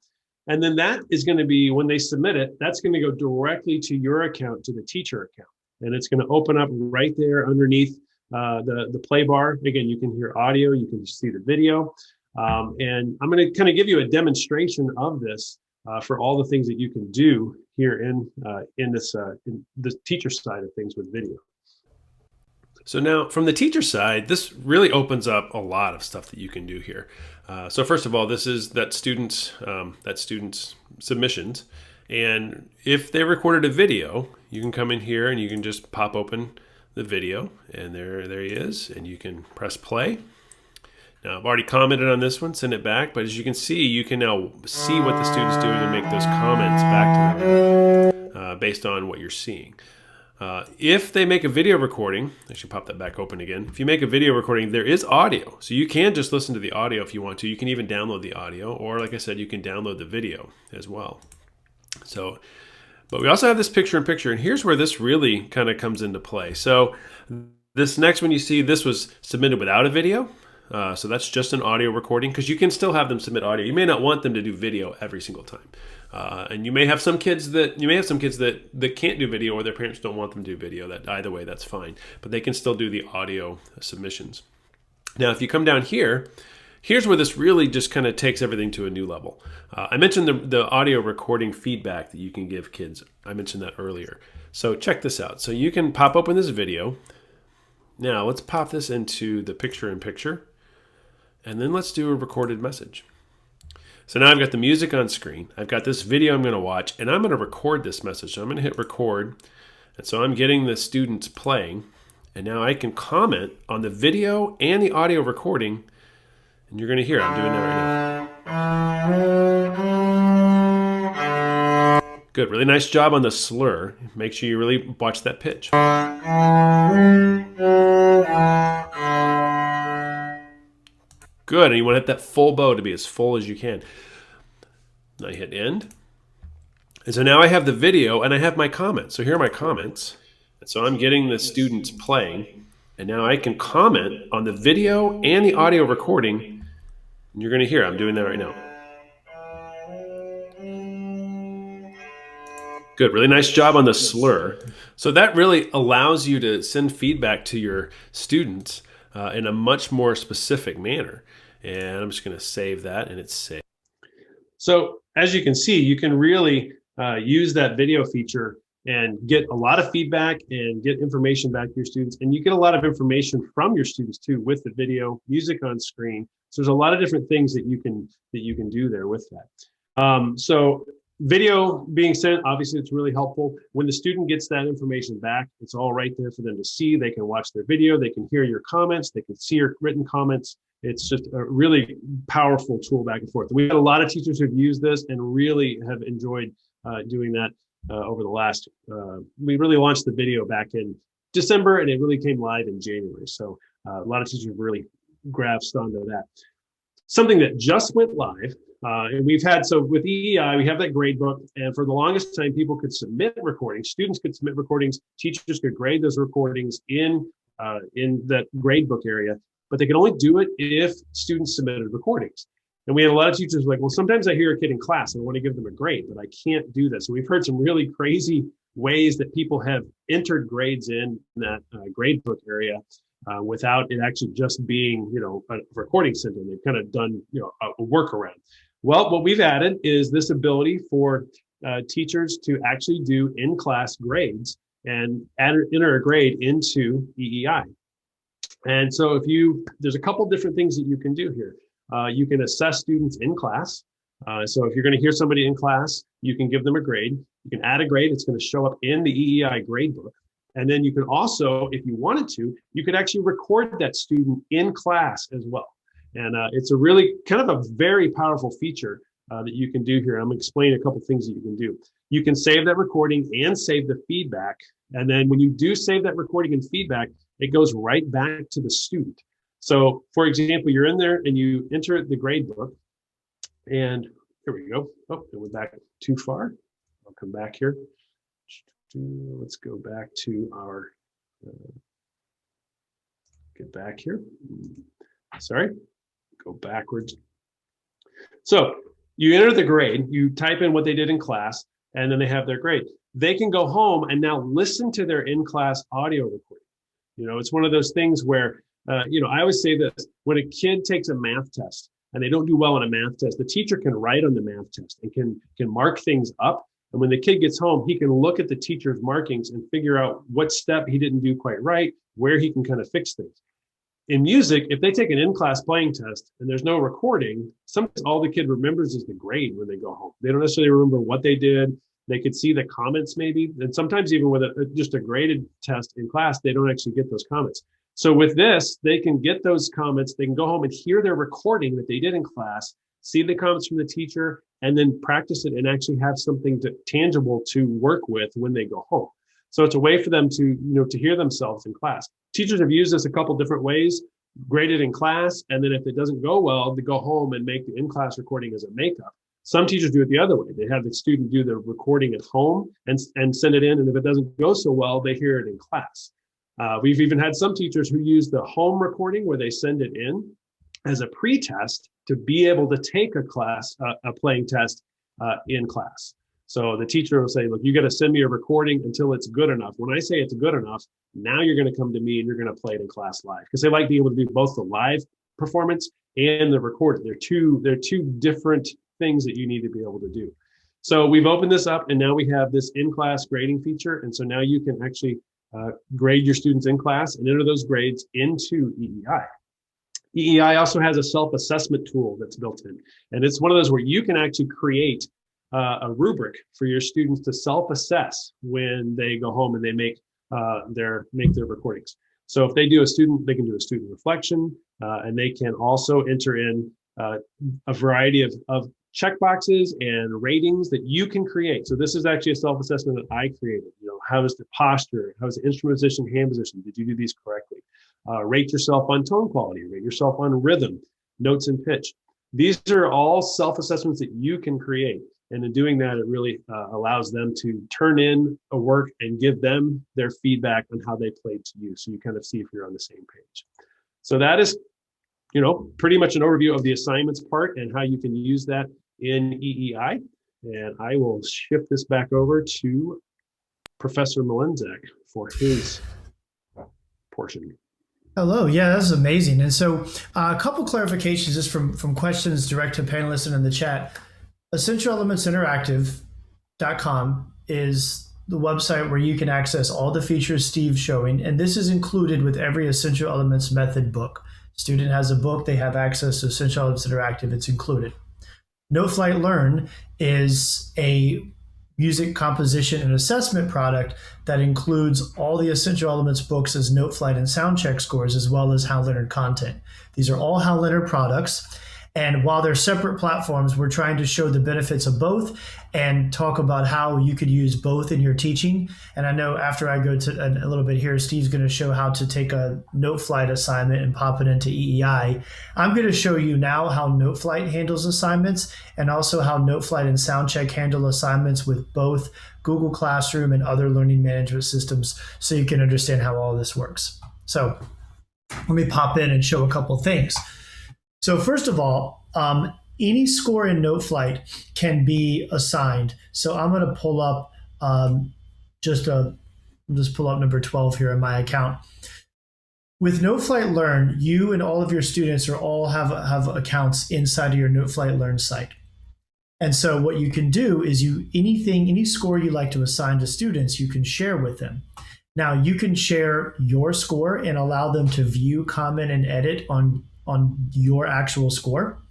And then that is going to be, when they submit it, that's going to go directly to your account, to the teacher account. And it's going to open up right there underneath the play bar. Again, you can hear audio, you can see the video. And I'm going to kind of give you a demonstration of this for all the things that you can do here in the teacher side of things with video. So now from the teacher side, this really opens up a lot of stuff that you can do here. So first of all, this is that student's submissions. And if they recorded a video, you can come in here and you can just pop open the video, and there he is, and you can press play. Now, I've already commented on this one, send it back, but as you can see, you can now see what the student's doing and make those comments back to them based on what you're seeing. If they make a video recording, I should pop that back open again. If you make a video recording, there is audio. So you can just listen to the audio if you want to. You can even download the audio, or like I said, you can download the video as well. So, but we also have this picture-in-picture, and here's where this really kind of comes into play. So this next one you see, this was submitted without a video. So that's just an audio recording, because you can still have them submit audio. You may not want them to do video every single time. And you may have some kids that can't do video, or their parents don't want them to do video. That either way, that's fine. But they can still do the audio submissions. Now, if you come down here, here's where this really just kind of takes everything to a new level. I mentioned the audio recording feedback that you can give kids. I mentioned that earlier. So check this out. So you can pop open this video. Now let's pop this into the picture-in-picture. And then let's do a recorded message. So now I've got the music on screen. I've got this video I'm going to watch, and I'm going to record this message. So I'm going to hit record. And so I'm getting the students playing. And now I can comment on the video and the audio recording. And you're going to hear I'm doing that right now. Good. Really nice job on the slur. Make sure you really watch that pitch. Good, and you want to hit that full bow to be as full as you can. Now I hit end. And so now I have the video and I have my comments. So here are my comments. And so I'm getting the students playing. And now I can comment on the video and the audio recording. And you're going to hear I'm doing that right now. Good, really nice job on the slur. So that really allows you to send feedback to your students in a much more specific manner. And I'm just going to save that, and it's saved. So as you can see, you can really use that video feature and get a lot of feedback and get information back to your students. And you get a lot of information from your students too with the video, music on screen. So there's a lot of different things that you can do there with that. So video being sent, obviously it's really helpful. When the student gets that information back, it's all right there for them to see. They can watch their video, they can hear your comments, they can see your written comments. It's just a really powerful tool back and forth. We've had a lot of teachers who've used this and really have enjoyed doing that over the last, we really launched the video back in December, and it really came live in January. So a lot of teachers have really grasped onto that. Something that just went live, and we've had, so with EEI, we have that gradebook, and for the longest time, people could submit recordings, students could submit recordings, teachers could grade those recordings in that gradebook area, but they could only do it if students submitted recordings. And we had a lot of teachers like, well, sometimes I hear a kid in class and I want to give them a grade, but I can't do that. So we've heard some really crazy ways that people have entered grades in that gradebook area without it actually just being, a recording center. They've kind of done, a workaround. Well, what we've added is this ability for teachers to actually do in-class grades and enter a grade into EEI. And so there's a couple different things that you can do here. You can assess students in class. So if you're going to hear somebody in class, you can give them a grade. You can add a grade. It's going to show up in the EEI gradebook. And then you can also, if you wanted to, you could actually record that student in class as well. And it's a really kind of a very powerful feature that you can do here. I'm going to explain a couple things that you can do. You can save that recording and save the feedback. And then when you do save that recording and feedback, it goes right back to the student. So for example, you're in there and you enter the gradebook, and here we go. Oh, it went back too far. I'll come back here. Let's go back to our, get back here. Sorry, go backwards. So you enter the grade, you type in what they did in class, and then they have their grade. They can go home and now listen to their in-class audio recording. It's one of those things where, I always say this, when a kid takes a math test and they don't do well on a math test, the teacher can write on the math test and can mark things up. And when the kid gets home, he can look at the teacher's markings and figure out what step he didn't do quite right, where he can kind of fix things. In music, if they take an in-class playing test and there's no recording, sometimes all the kid remembers is the grade when they go home. They don't necessarily remember what they did. They could see the comments maybe. And sometimes even with just a graded test in class, they don't actually get those comments. So with this, they can get those comments, they can go home and hear their recording that they did in class, see the comments from the teacher, and then practice it and actually have something tangible to work with when they go home. So it's a way for them to hear themselves in class. Teachers have used this a couple different ways, graded in class, and then if it doesn't go well, they go home and make the in-class recording as a makeup. Some teachers do it the other way. They have the student do the recording at home and send it in, and if it doesn't go so well, they hear it in class. We've even had some teachers who use the home recording where they send it in as a pre-test to be able to take a playing test in class. So the teacher will say, look, you got to send me a recording until it's good enough. When I say it's good enough, now you're going to come to me and you're going to play it in class live, because they like being able to do both the live performance and the recording. They're two different things that you need to be able to do. So we've opened this up, and now we have this in-class grading feature. And so now you can actually grade your students in class and enter those grades into EEI. EEI also has a self-assessment tool that's built in. And it's one of those where you can actually create a rubric for your students to self-assess when they go home and they make their recordings. So if they can do a student reflection, and they can also enter in a variety of checkboxes and ratings that you can create. So this is actually a self-assessment that I created. How is the posture? How is the instrument position, hand position? Did you do these correctly? Rate yourself on tone quality, rate yourself on rhythm, notes and pitch. These are all self-assessments that you can create. And in doing that, it really allows them to turn in a work and give them their feedback on how they played to you. So you kind of see if you're on the same page. So that is, pretty much an overview of the assignments part and how you can use that in EEI. And I will shift this back over to Professor Malenzak for his portion. Hello. Yeah, that's amazing. And so a couple clarifications just from questions direct to panelists and in the chat. EssentialElementsInteractive.com is the website where you can access all the features Steve's showing. And this is included with every Essential Elements method book. Student has a book, they have access to Essential Elements Interactive, it's included. Noteflight Learn is a music composition and assessment product that includes all the Essential Elements books as Noteflight and Soundcheck scores, as well as Hal Leonard content. These are all Hal Leonard products. And while they're separate platforms, we're trying to show the benefits of both and talk about how you could use both in your teaching. And I know after I go to a little bit here, Steve's going to show how to take a Noteflight assignment and pop it into EEI. I'm going to show you now how Noteflight handles assignments and also how Noteflight and Soundcheck handle assignments with both Google Classroom and other learning management systems, so you can understand how all this works. So let me pop in and show a couple things. So first of all, any score in Noteflight can be assigned. So I'm going to pull up just pull up number 12 here in my account. With Noteflight Learn, you and all of your students all have accounts inside of your Noteflight Learn site. And so what you can do is any score you like to assign to students, you can share with them. Now you can share your score and allow them to view, comment, and edit on your actual score.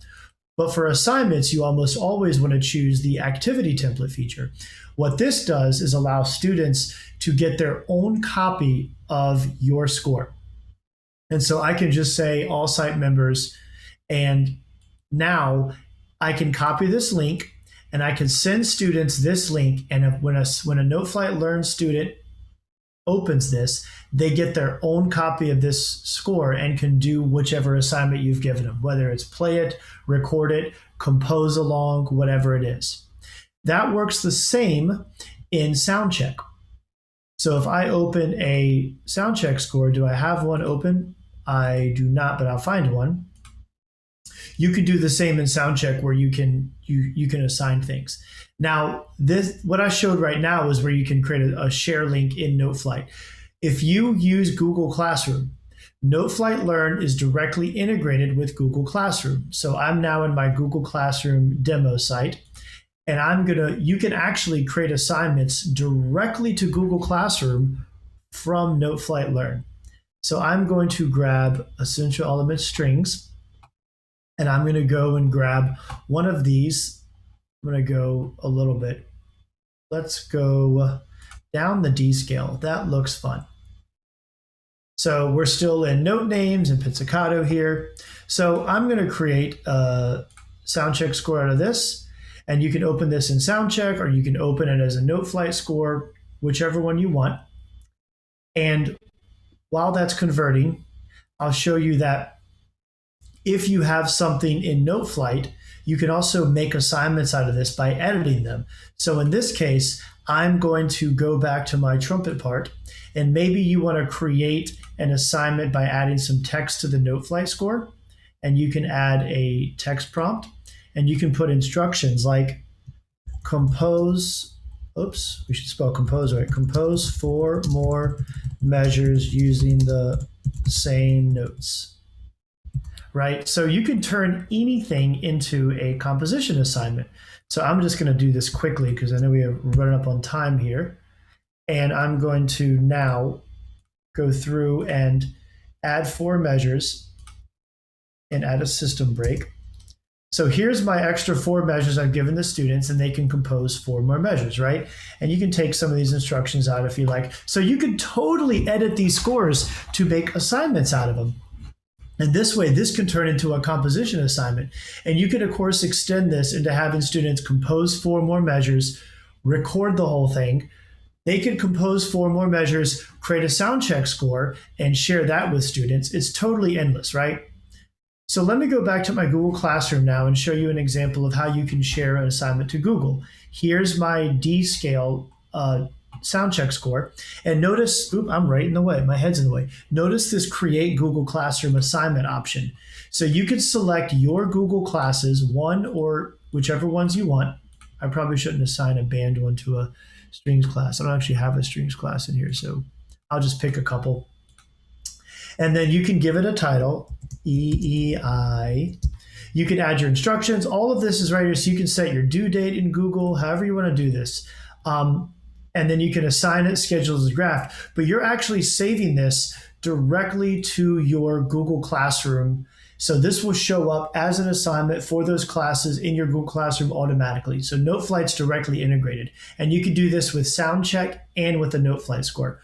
But for assignments, you almost always want to choose the activity template feature. What this does is allow students to get their own copy of your score. And so I can just say all site members, and now I can copy this link and I can send students this link. And when a Noteflight Learn student opens this, they get their own copy of this score and can do whichever assignment you've given them, whether it's play it, record it, compose along, whatever it is. That works the same in Soundcheck. So if I open a Soundcheck score, do I have one open? I do not, but I'll find one. You can do the same in Soundcheck where you can assign things. Now, what I showed right now is where you can create a share link in Noteflight. If you use Google Classroom, Noteflight Learn is directly integrated with Google Classroom. So I'm now in my Google Classroom demo site, and you can actually create assignments directly to Google Classroom from Noteflight Learn. So I'm going to grab Essential Elements strings, and I'm going to go and grab one of these. I'm going to go a little bit. Let's go down the D scale. That looks fun. So we're still in note names and pizzicato here. So I'm going to create a Soundcheck score out of this. And you can open this in Soundcheck, or you can open it as a Noteflight score, whichever one you want. And while that's converting, I'll show you that if you have something in Noteflight, you can also make assignments out of this by editing them. So in this case, I'm going to go back to my trumpet part, and maybe you want to create an assignment by adding some text to the Noteflight score, and you can add a text prompt, and you can put instructions like compose, oops, we should spell compose right, compose 4 more measures using the same notes. Right? So you can turn anything into a composition assignment. So I'm just going to do this quickly because I know we're running up on time here. And I'm going to now go through and add 4 measures and add a system break. So here's my extra 4 measures I've given the students, and they can compose 4 more measures, right? And you can take some of these instructions out if you like. So you can totally edit these scores to make assignments out of them. And this way, this can turn into a composition assignment. And you can, of course, extend this into having students compose 4 more measures, record the whole thing. They can compose 4 more measures, create a Soundcheck score, and share that with students. It's totally endless, right? So let me go back to my Google Classroom now and show you an example of how you can share an assignment to Google. Here's my D scale Soundcheck score. And notice, I'm right in the way. My head's in the way. Notice this Create Google Classroom Assignment option. So you can select your Google classes, one or whichever ones you want. I probably shouldn't assign a band one to a strings class. I don't actually have a strings class in here, so I'll just pick a couple. And then you can give it a title, EEI. You can add your instructions. All of this is right here, so you can set your due date in Google, however you want to do this. And then you can assign it, schedule as a draft, but you're actually saving this directly to your Google Classroom. So this will show up as an assignment for those classes in your Google Classroom automatically. So Noteflight's directly integrated. And you can do this with Soundcheck and with the Noteflight score.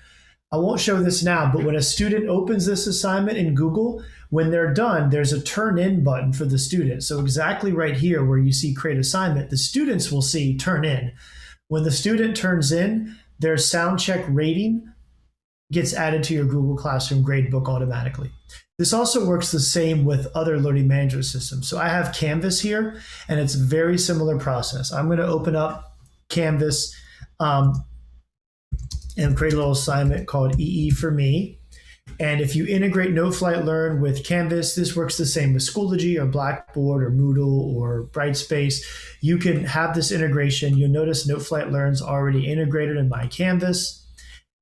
I won't show this now, but when a student opens this assignment in Google, when they're done, there's a turn in button for the student. So exactly right here where you see create assignment, the students will see turn in. When the student turns in, their Soundcheck rating gets added to your Google Classroom Gradebook automatically. This also works the same with other learning management systems. So I have Canvas here, and it's a very similar process. I'm going to open up Canvas and create a little assignment called EE for me. And if you integrate Noteflight Learn with Canvas, this works the same with Schoology or Blackboard or Moodle or Brightspace. You can have this integration. You'll notice Noteflight Learn's already integrated in my Canvas.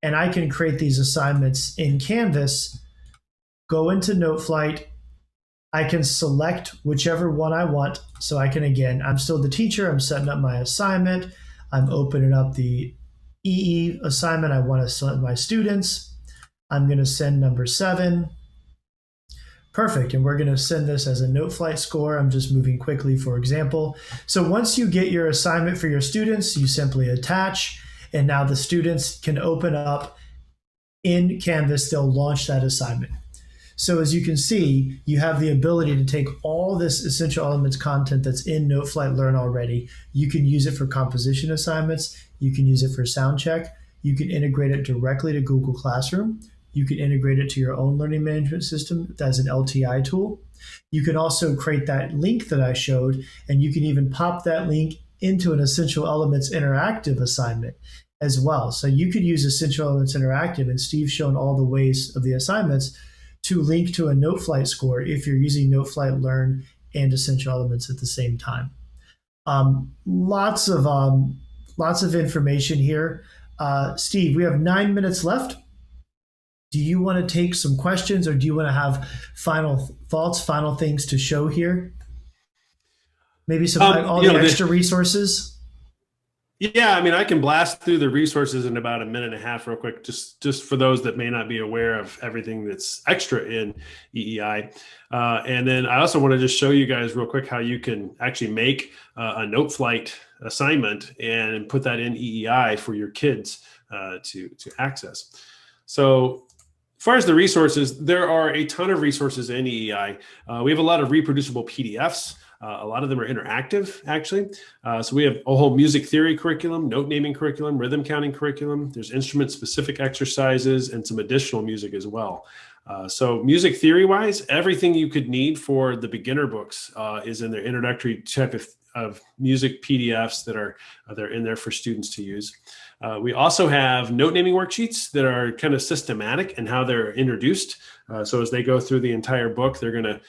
And I can create these assignments in Canvas, go into Noteflight. I can select whichever one I want. So I can, again, I'm still the teacher. I'm setting up my assignment. I'm opening up the EE assignment. I want to select my students. I'm going to send number 7. Perfect. And we're going to send this as a Noteflight score. I'm just moving quickly, for example. So once you get your assignment for your students, you simply attach, and now the students can open up in Canvas. They'll launch that assignment. So as you can see, you have the ability to take all this Essential Elements content that's in Noteflight Learn already. You can use it for composition assignments. You can use it for Soundcheck. You can integrate it directly to Google Classroom. You can integrate it to your own learning management system as an LTI tool. You can also create that link that I showed, and you can even pop that link into an Essential Elements interactive assignment as well. So you could use Essential Elements Interactive, and Steve's shown all the ways of the assignments to link to a Noteflight score if you're using Noteflight Learn and Essential Elements at the same time. Lots of information here. Steve, we have 9 minutes left. Do you want to take some questions, or do you want to have final thoughts, final things to show here? Maybe some all the extra resources? Yeah, I mean, I can blast through the resources in about a minute and a half real quick, just for those that may not be aware of everything that's extra in EEI. And then I also want to just show you guys real quick how you can actually make a Noteflight assignment and put that in EEI for your kids to access. So far as the resources, there are a ton of resources in EEI. We have a lot of reproducible PDFs. A lot of them are interactive, actually. So we have a whole music theory curriculum, note naming curriculum, rhythm counting curriculum. There's instrument-specific exercises and some additional music as well. So music theory-wise, everything you could need for the beginner books is in their introductory type of music PDFs that are they're in there for students to use. We also have note naming worksheets that are kind of systematic in how they're introduced. So as they go through the entire book, you're gonna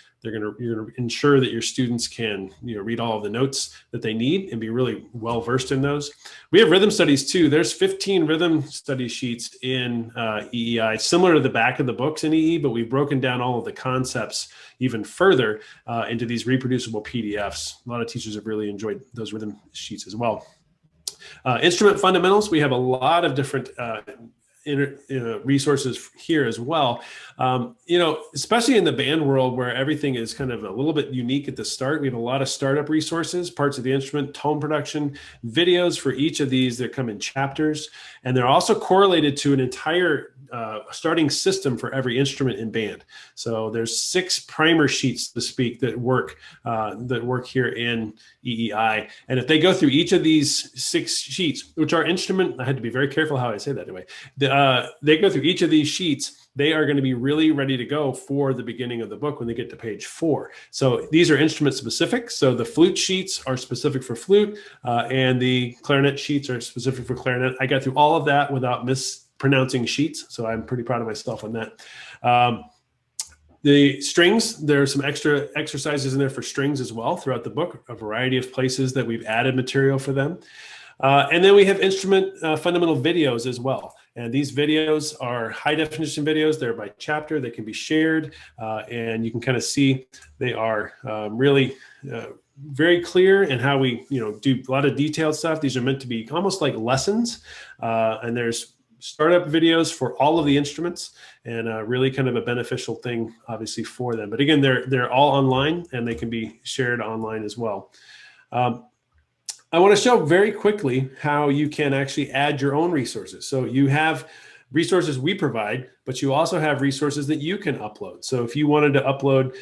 ensure that your students can read all of the notes that they need and be really well versed in those. We have rhythm studies too. There's 15 rhythm study sheets in EEI, similar to the back of the books in EE, but we've broken down all of the concepts even further into these reproducible PDFs. A lot of teachers have really enjoyed those rhythm sheets as well. Instrument fundamentals, we have a lot of different resources here as well. Especially in the band world where everything is kind of a little bit unique at the start, we have a lot of startup resources, parts of the instrument, tone production, videos for each of these that come in chapters. And they're also correlated to an entire starting system for every instrument in band. So there's 6 primer sheets, so to speak, that work here in EEI. And if they go through each of these 6 sheets, which are instrument, I had to be very careful how I say that anyway. They go through each of these sheets, they are going to be really ready to go for the beginning of the book when they get to page 4. So these are instrument specific. So the flute sheets are specific for flute, and the clarinet sheets are specific for clarinet. I got through all of that without mispronouncing sheets, so I'm pretty proud of myself on that. The strings, there are some extra exercises in there for strings as well throughout the book, a variety of places that we've added material for them. And then we have instrument fundamental videos as well. And these videos are high definition videos. They're by chapter. They can be shared. And you can kind of see they are really very clear in how we do a lot of detailed stuff. These are meant to be almost like lessons. And there's startup videos for all of the instruments, and really kind of a beneficial thing, obviously, for them. But again, they're all online, and they can be shared online as well. I want to show very quickly how you can actually add your own resources. So you have resources we provide, but you also have resources that you can upload. So if you wanted to upload,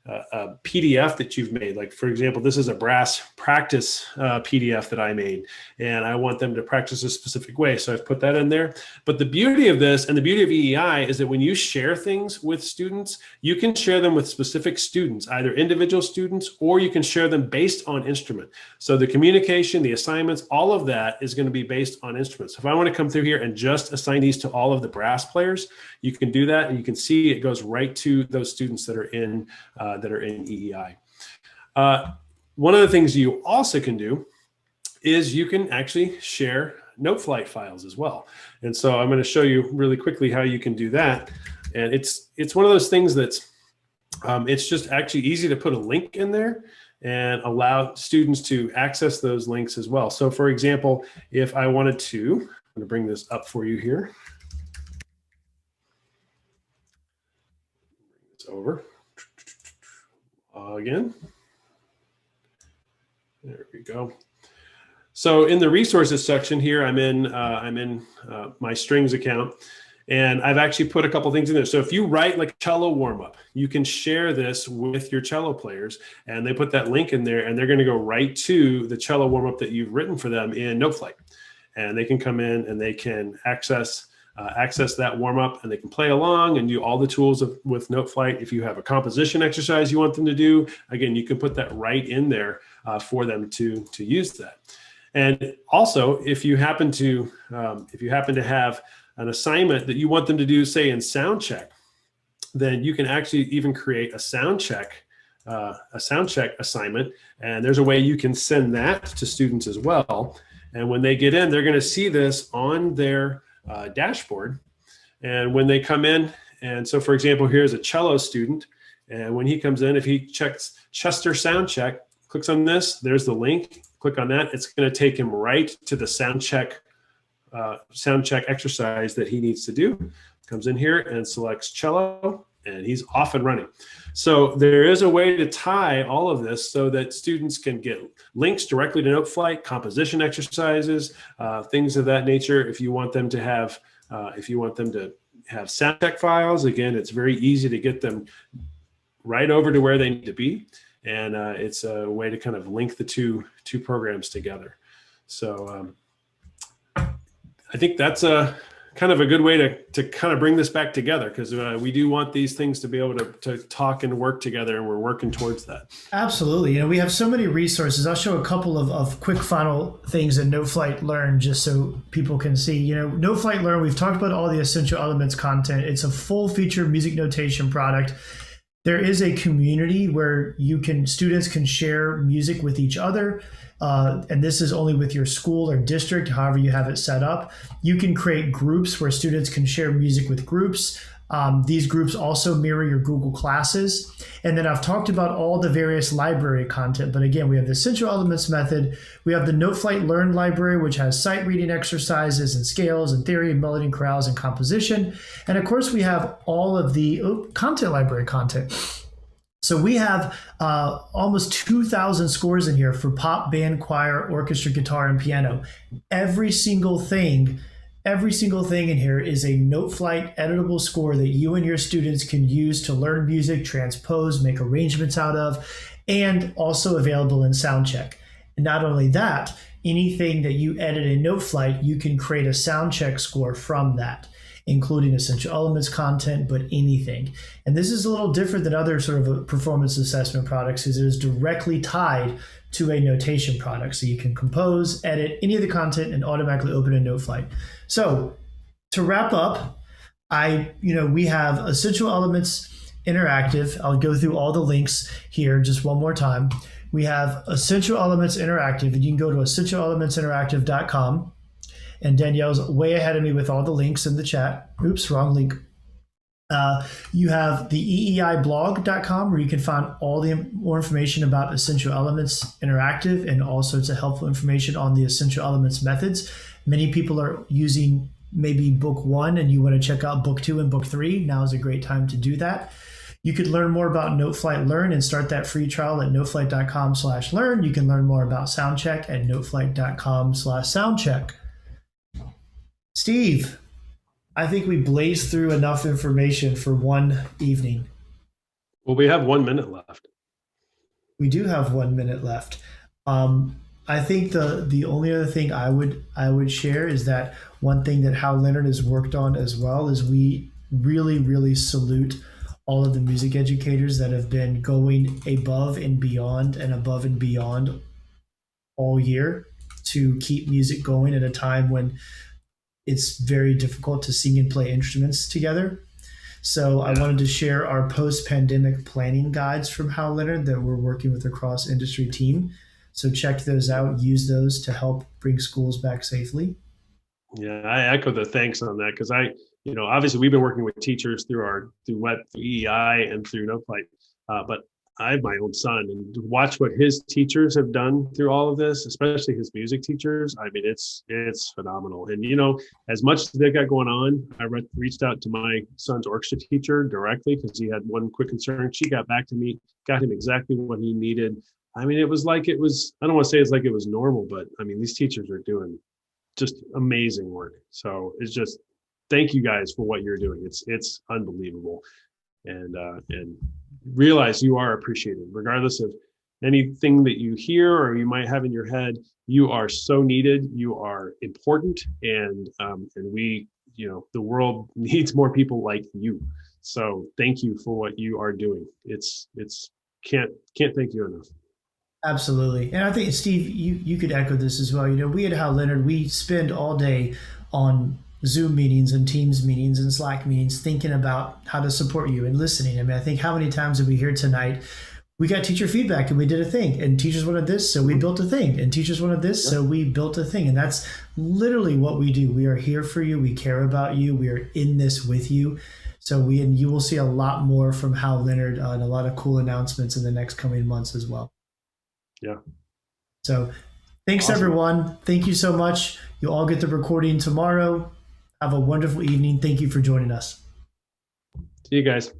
a PDF that you've made, like for example, this is a brass practice PDF that I made, and I want them to practice a specific way. So I've put that in there. But the beauty of this and the beauty of EEI is that when you share things with students, you can share them with specific students, either individual students, or you can share them based on instrument. So the communication, the assignments, all of that is going to be based on instruments. So if I want to come through here and just assign these to all of the brass players, you can do that, and you can see it goes right to those students that are in EEI. One of the things you also can do is you can actually share Noteflight files as well. And so I'm going to show you really quickly how you can do that. And it's one of those things that's it's just actually easy to put a link in there and allow students to access those links as well. So for example, if I wanted to, I'm going to bring this up for you here. It's over. Again. There we go. So in the resources section here, I'm in my strings account, and I've actually put a couple things in there. So if you write like a cello warm-up, you can share this with your cello players, and they put that link in there, and they're going to go right to the cello warm-up that you've written for them in Noteflight, and they can come in and they can access that warm-up, and they can play along and do all the tools with Noteflight. If you have a composition exercise you want them to do, again, you can put that right in there for them to use that. And also, if you happen to have an assignment that you want them to do, say in Soundcheck, then you can actually even create a Soundcheck assignment, and there's a way you can send that to students as well. And when they get in, they're going to see this on their dashboard. And when they come in, and so for example, here's a cello student, and when he comes in, if he checks Chester Soundcheck, clicks on this, there's the link, click on that, it's going to take him right to the Soundcheck exercise that he needs to do. Comes in here and selects cello, and he's off and running. So there is a way to tie all of this so that students can get links directly to Noteflight, composition exercises, things of that nature. If you want them to have If you want them to have Soundcheck files, again, it's very easy to get them right over to where they need to be. And it's a way to kind of link the two programs together. So I think that's a kind of a good way to kind of bring this back together, because we do want these things to be able to talk and work together, and we're working towards that. Absolutely. We have so many resources. I'll show a couple of quick final things in Noteflight Learn just so people can see. Noteflight Learn, we've talked about all the essential elements content. It's a full feature music notation product. There is a community where students can share music with each other. And this is only with your school or district, however you have it set up. You can create groups where students can share music with groups. These groups also mirror your Google Classes. And then I've talked about all the various library content. But again, we have the Essential Elements method. We have the Noteflight Learn library, which has sight reading exercises and scales and theory and melody and chorales and composition. And of course, we have all of the content library content. So we have almost 2,000 scores in here for pop, band, choir, orchestra, guitar, and piano. Every single thing in here is a Noteflight editable score that you and your students can use to learn music, transpose, make arrangements out of, and also available in Soundcheck. And not only that, anything that you edit in Noteflight, you can create a Soundcheck score from that, including essential elements content, but anything. And this is a little different than other sort of performance assessment products, because it is directly tied to a notation product. So you can compose, edit any of the content, and automatically open in Noteflight. So to wrap up, we have Essential Elements Interactive. I'll go through all the links here just one more time. We have Essential Elements Interactive, and you can go to essentialelementsinteractive.com. And Danielle's way ahead of me with all the links in the chat. Oops, wrong link. You have the eeiblog.com, where you can find all the more information about Essential Elements Interactive and all sorts of helpful information on the Essential Elements methods. Many people are using maybe book 1 and you want to check out book 2 and book 3. Now is a great time to do that. You could learn more about Noteflight Learn and start that free trial at noteflight.com/learn. You can learn more about Soundcheck at noteflight.com/soundcheck. Steve, I think we blazed through enough information for one evening. Well, we have 1 minute left. We do have 1 minute left. I think the only other thing I would share is that one thing that Hal Leonard has worked on as well is we really, really salute all of the music educators that have been going above and beyond all year to keep music going at a time when it's very difficult to sing and play instruments together. So I wanted to share our post-pandemic planning guides from Hal Leonard that we're working with a cross-industry team. So check those out, use those to help bring schools back safely. Yeah, I echo the thanks on that, because obviously we've been working with teachers through EEI and through Noteflight, but I have my own son, and to watch what his teachers have done through all of this, especially his music teachers, I mean, it's phenomenal. And, as much as they've got going on, I reached out to my son's orchestra teacher directly because he had one quick concern. She got back to me, got him exactly what he needed. I mean, I don't want to say it's like it was normal, but I mean, these teachers are doing just amazing work. So it's just, thank you guys for what you're doing. It's unbelievable. And realize you are appreciated, regardless of anything that you hear or you might have in your head. You are so needed. You are important, and we, the world needs more people like you. So thank you for what you are doing. It's can't thank you enough. Absolutely. And I think, Steve, you could echo this as well. We at Hal Leonard, we spend all day on Zoom meetings and Teams meetings and Slack meetings thinking about how to support you and listening. I mean, I think how many times did we hear tonight, we got teacher feedback and we did a thing, and teachers wanted this, so we built a thing, and teachers wanted this, so we built a thing. And that's literally what we do. We are here for you. We care about you. We are in this with you. So you will see a lot more from Hal Leonard and a lot of cool announcements in the next coming months as well. Yeah. So thanks, awesome, everyone. Thank you so much. You'll all get the recording tomorrow. Have a wonderful evening. Thank you for joining us. See you guys.